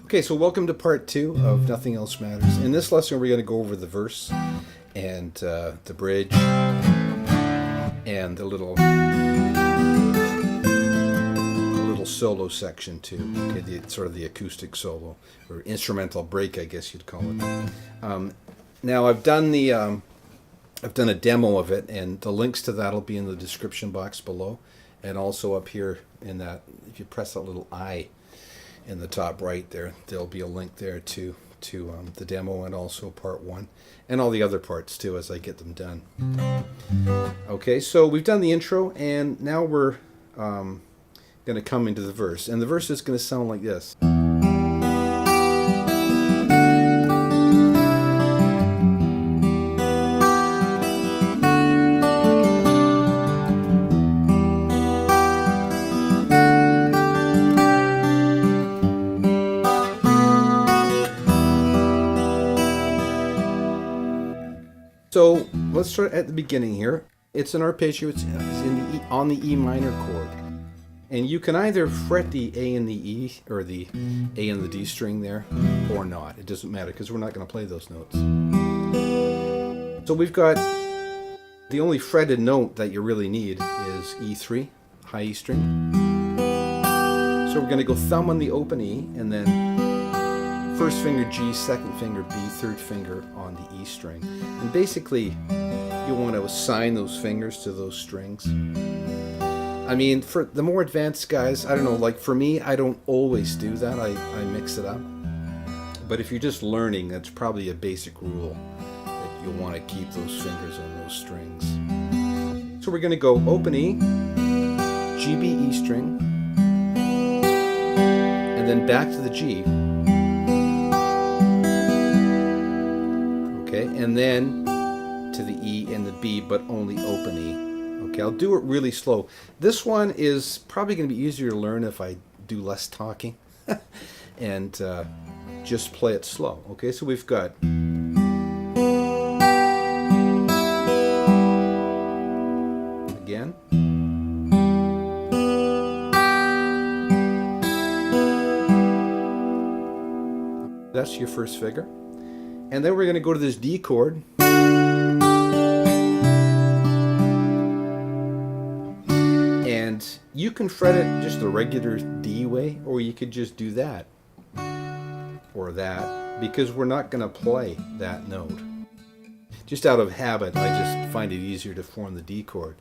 Okay, so welcome to part 2 of Nothing Else Matters. In this lesson, we're going to go over the verse and the bridge and a little solo section too. Okay, sort of the acoustic solo or instrumental break, I guess you'd call it. Now I've done a demo of it, and the links to that will be in the description box below, and also up here in that. If you press that little I in the top right there'll be a link there to the demo and also part 1 and all the other parts too as I get them done. Okay, so we've done the intro, and now we're going to come into the verse, and the verse is going to sound like this. So let's start at the beginning here. It's an arpeggio. It's on the E minor chord, and you can either fret the A and the E or the A and the D string there, or not. It doesn't matter because we're not going to play those notes. So we've got the only fretted note that you really need is E3, high E string. So we're going to go thumb on the open E, and then first finger G, second finger B, third finger on the E string. And basically, you want to assign those fingers to those strings. I mean, for the more advanced guys, I don't know, like for me, I don't always do that. I mix it up. But if you're just learning, that's probably a basic rule, that you'll want to keep those fingers on those strings. So we're going to go open E, G, B, E string, and then back to the G. And then to the E and the B, but only open E. Okay, I'll do it really slow. This one is probably going to be easier to learn if I do less talking and just play it slow. Okay, so we've got again. That's your first figure. And then we're going to go to this D chord. And you can fret it just the regular D way, or you could just do that. Or that, because we're not going to play that note. Just out of habit, I just find it easier to form the D chord.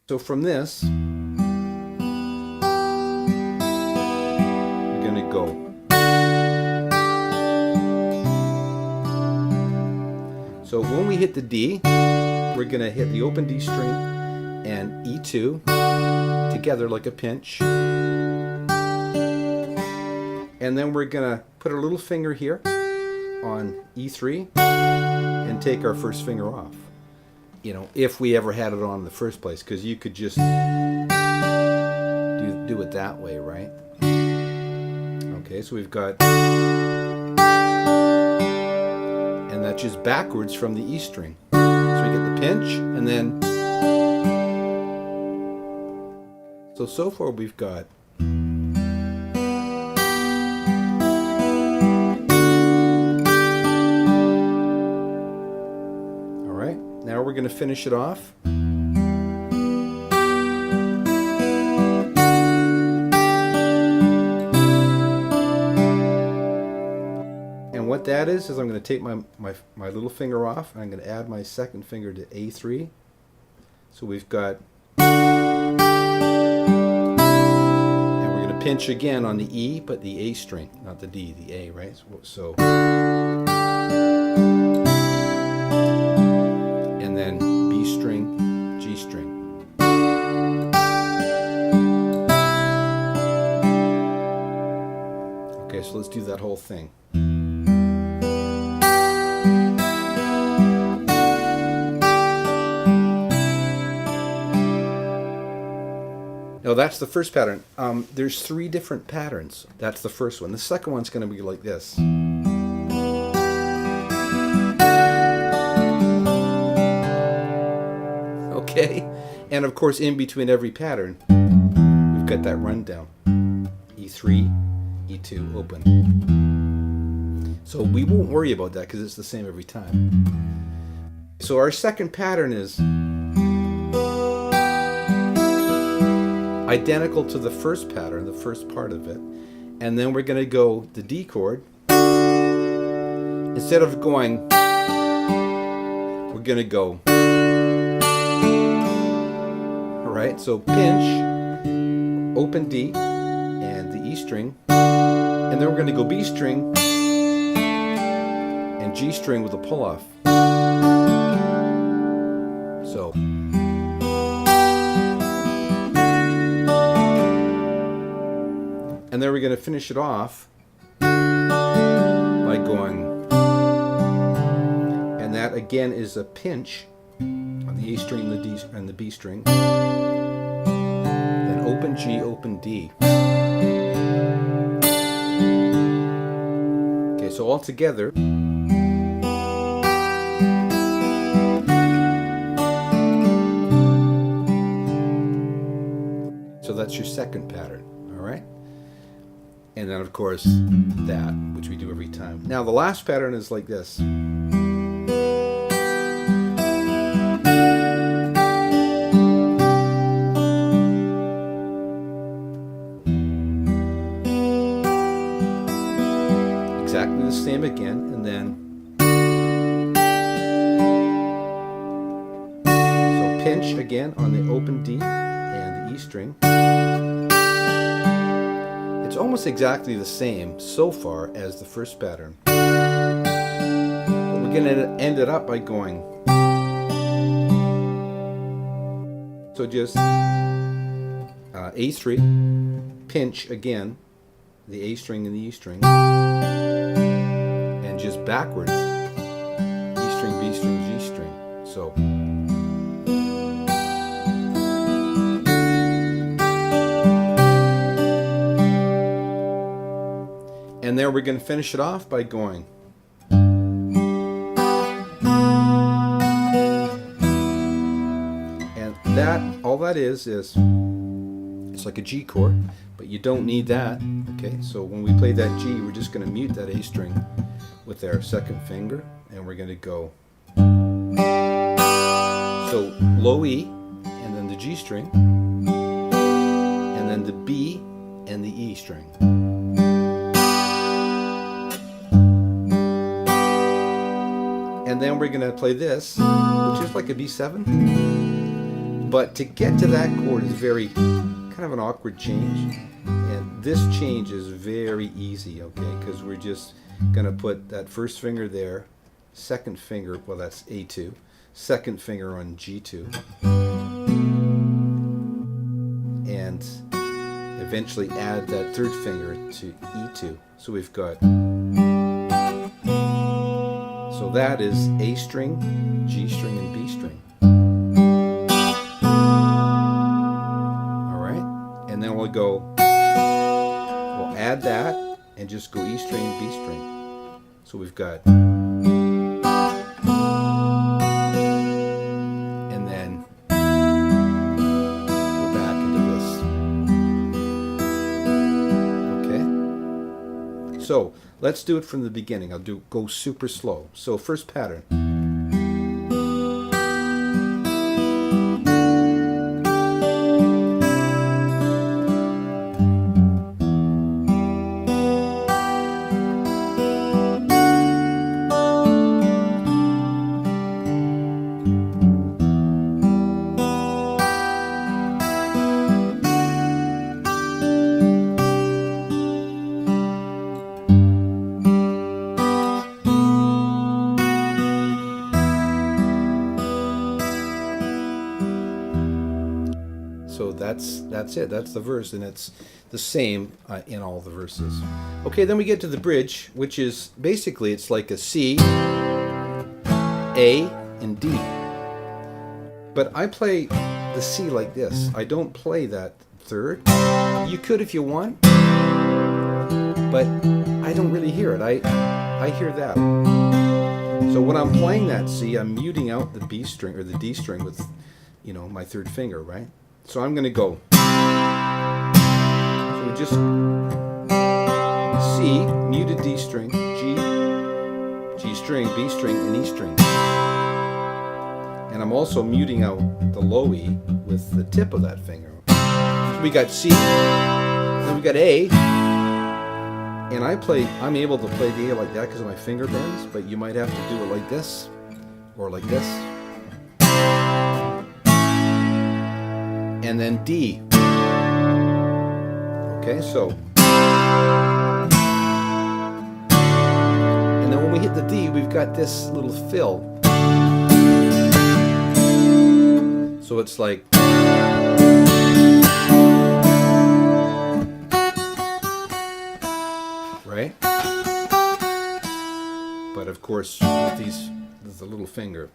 So from this, we're going to go. So when we hit the D, we're going to hit the open D string and E2 together like a pinch. And then we're going to put our little finger here on E3 and take our first finger off. You know, if we ever had it on in the first place, because you could just do it that way, right? Okay, so we've got... and that's just backwards from the E string. So we get the pinch, and then so far we've got alright, now we're going to finish it off. What that is I'm going to take my little finger off, and I'm going to add my second finger to A3. So we've got, and we're going to pinch again on the E, but the A string, not the D, the A, right? So and then B string, G string. Okay, so let's do that whole thing. No, that's the first pattern. There's 3 different patterns. That's the first one. The second one's going to be like this. Okay? And of course, in between every pattern, we've got that rundown. E3, E2, open. So we won't worry about that because it's the same every time. So our second pattern is identical to the first pattern, the first part of it. And then we're going to go the D chord. Instead of going, we're going to go. Alright, so pinch, open D, and the E string. And then we're going to go B string and G string with a pull off. So. And then we're going to finish it off by going, and that again is a pinch on the A string, the D, and the B string. Then open G, open D. Okay, so all together. So that's your second pattern, all right? And then, of course, that, which we do every time. Now, the last pattern is like this. Exactly the same again, and then. So pinch again on the open D and the E string. It's almost exactly the same so far as the first pattern. But we're going to end it up by going. So just A3, pinch again, the A string and the E string, and just backwards, E string, B string, G string. So. And then we're going to finish it off by going. And that, all that is it's like a G chord, but you don't need that. Okay, so when we play that G, we're just going to mute that A string with our second finger, and we're going to go. So low E, and then the G string, and then the B and the E string. And then we're going to play this, which is like a B7. But to get to that chord is very kind of an awkward change. And this change is very easy, okay? Because we're just going to put that first finger there, second finger, well, that's A2, second finger on G2. And eventually add that third finger to E2. So we've got. So that is A string, G string, and B string. All right, and then we'll go. We'll add that and just go E string, B string. So we've got, and then go back into this. Okay. So. Let's do it from the beginning. I'll go super slow. So first pattern. So that's it. That's the verse, and it's the same in all the verses. Okay, then we get to the bridge, which is basically it's like a C, A, and D. But I play the C like this. I don't play that third. You could if you want, but I don't really hear it. I hear that. So when I'm playing that C, I'm muting out the B string or the D string with, my third finger, right? So I'm going to go. So we just. C, muted D string, G, G string, B string, and E string. And I'm also muting out the low E with the tip of that finger. So we got C, then we got A, and I'm able to play the A like that because of my finger bends, but you might have to do it like this, or like this. And then D. Okay, so. And then when we hit the D, we've got this little fill. So it's like. Right? But of course, with these, with the little finger.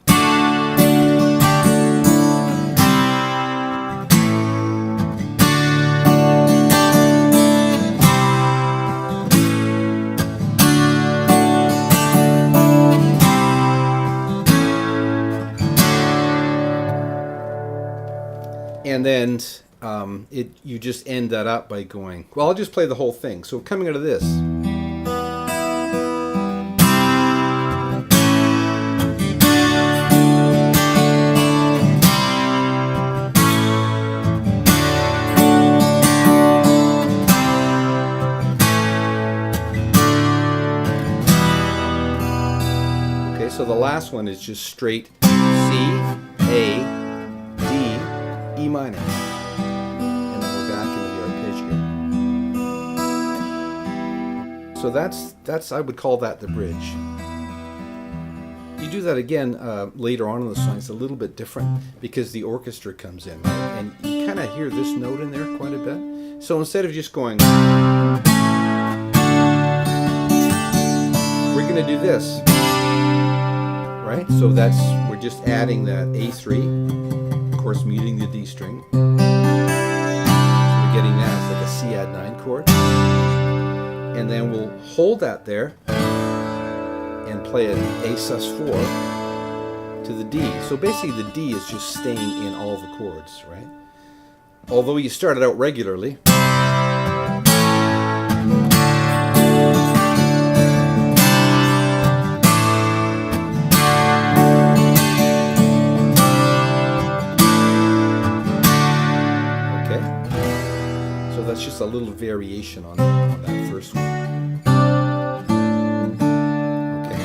And then you just end that up by going, well, I'll just play the whole thing. So coming out of this. Okay, so the last one is just straight C, A, D, E minor, and then we're back into the arpeggio. So that's I would call that the bridge. You do that again later on in the song. It's a little bit different because the orchestra comes in, right? And you kind of hear this note in there quite a bit. So instead of just going, we're going to do this, right? So we're just adding that A3. Of course, muting the D string. So we're getting that as like a C add 9 chord. And then we'll hold that there and play an A sus4 to the D. So basically the D is just staying in all the chords, right? Although you start it out regularly. That's just a little variation on that first one. Okay.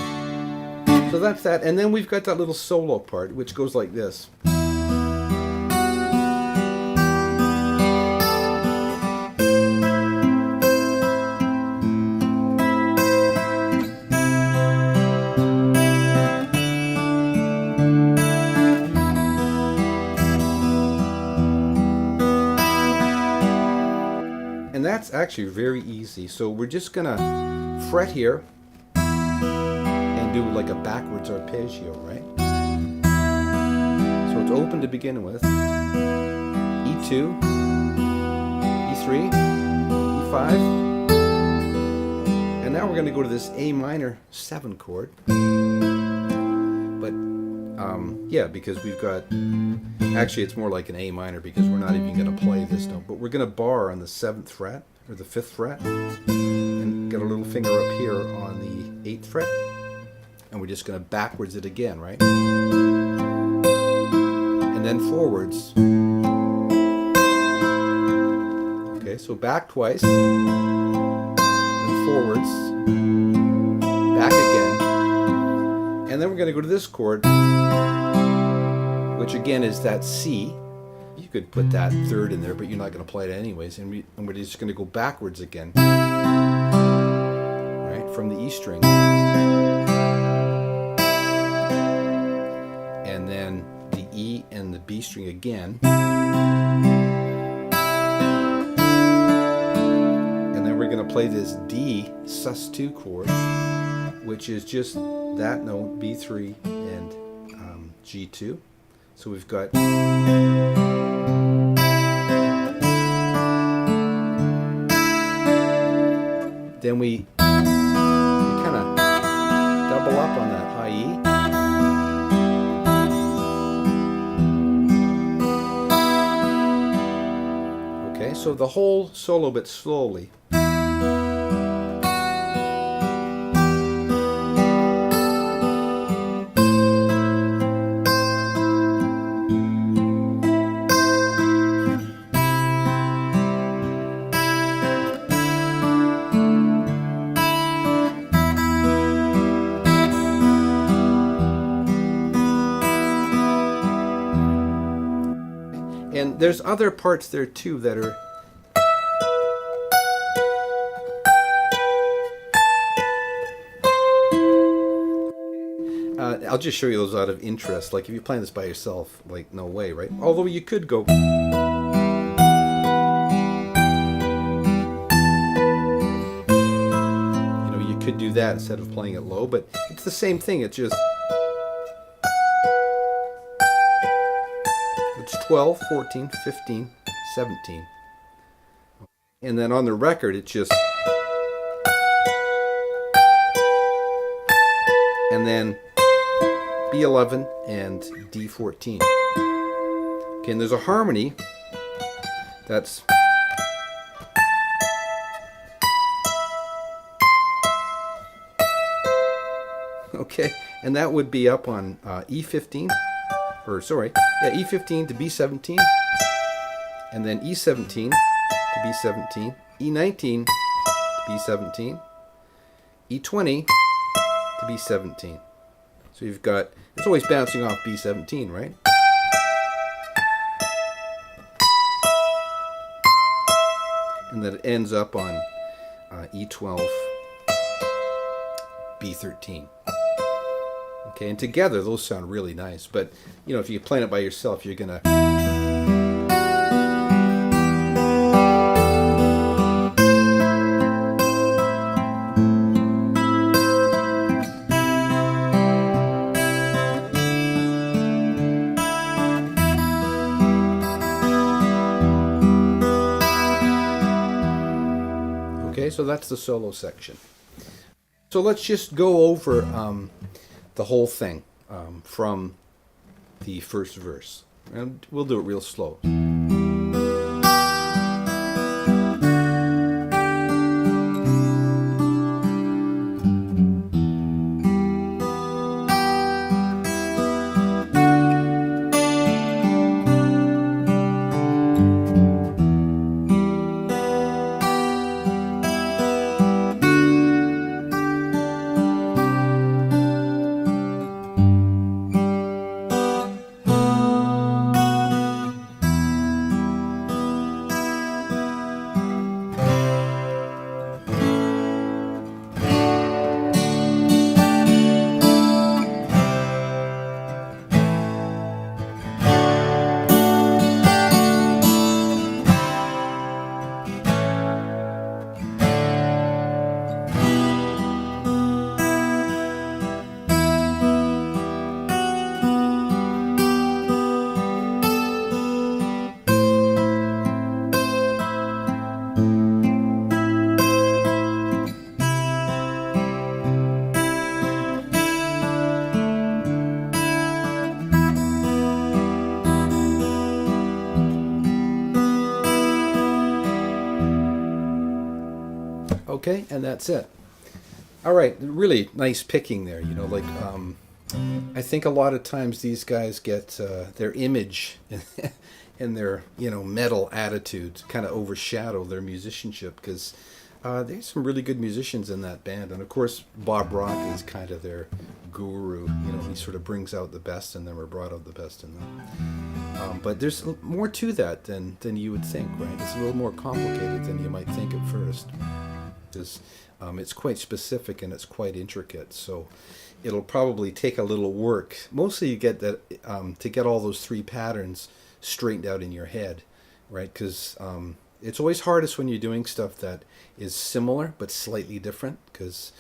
So that's that. And then we've got that little solo part, which goes like this. That's actually very easy. So we're just gonna fret here and do like a backwards arpeggio, right? So it's open to begin with. E2, E3, E5, and now we're gonna go to this A minor 7 chord. But yeah, because we've got, actually it's more like an A minor because we're not even going to play this note, but we're going to bar on the 7th fret or the 5th fret and get a little finger up here on the 8th fret, and we're just going to backwards it again, right? And then forwards. Okay, so back twice, then forwards, back again. And then we're going to go to this chord, which again is that C. You could put that 3rd in there, but you're not going to play it anyways. And we're just going to go backwards again, right, from the E string. And then the E and the B string again. And then we're going to play this D sus2 chord, which is just that note, B3 and G2. So we've got then we kind of double up on that high E. Okay, so the whole solo bit slowly. then there's other parts there too that are... I'll just show you those out of interest. Like if you're playing this by yourself, like no way, right? Although you could go... could do that instead of playing it low, but it's the same thing. It's just... it's 12, 14, 15, 17. And then on the record, it's just... and then B11 and D14. Okay, and there's a harmony that's... okay, and that would be up on E15, or sorry, yeah, E15 to B17, and then E17 to B17, E19 to B17, E20 to B17. So you've got, it's always bouncing off B17, right? And then it ends up on E12, B13. Okay, and together those sound really nice, but you know, if you're playing it by yourself, you're gonna... Okay, so that's the solo section. So let's just go over the whole thing from the first verse. And we'll do it real slow. Okay, and that's it. All right, really nice picking there. You know, like I think a lot of times these guys get their image and their, you know, metal attitude kind of overshadow their musicianship, because there's some really good musicians in that band, and of course Bob Rock is kind of their guru. You know, he sort of brings out the best in them, or brought out the best in them. But there's more to that than you would think, right? It's a little more complicated than you might think at first. It's quite specific and it's quite intricate, so it'll probably take a little work. Mostly you get that to get all those three patterns straightened out in your head, right? Because it's always hardest when you're doing stuff that is similar but slightly different, because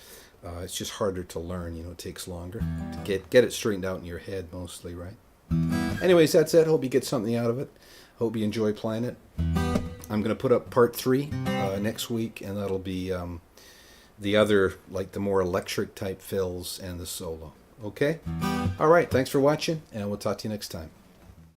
it's just harder to learn. You know, it takes longer to get it straightened out in your head mostly, right? Anyways, that's it. Hope you get something out of it. Hope you enjoy playing it. I'm going to put up part 3 next week, and that'll be the other, like the more electric type fills and the solo. Okay? All right, thanks for watching, and we'll talk to you next time.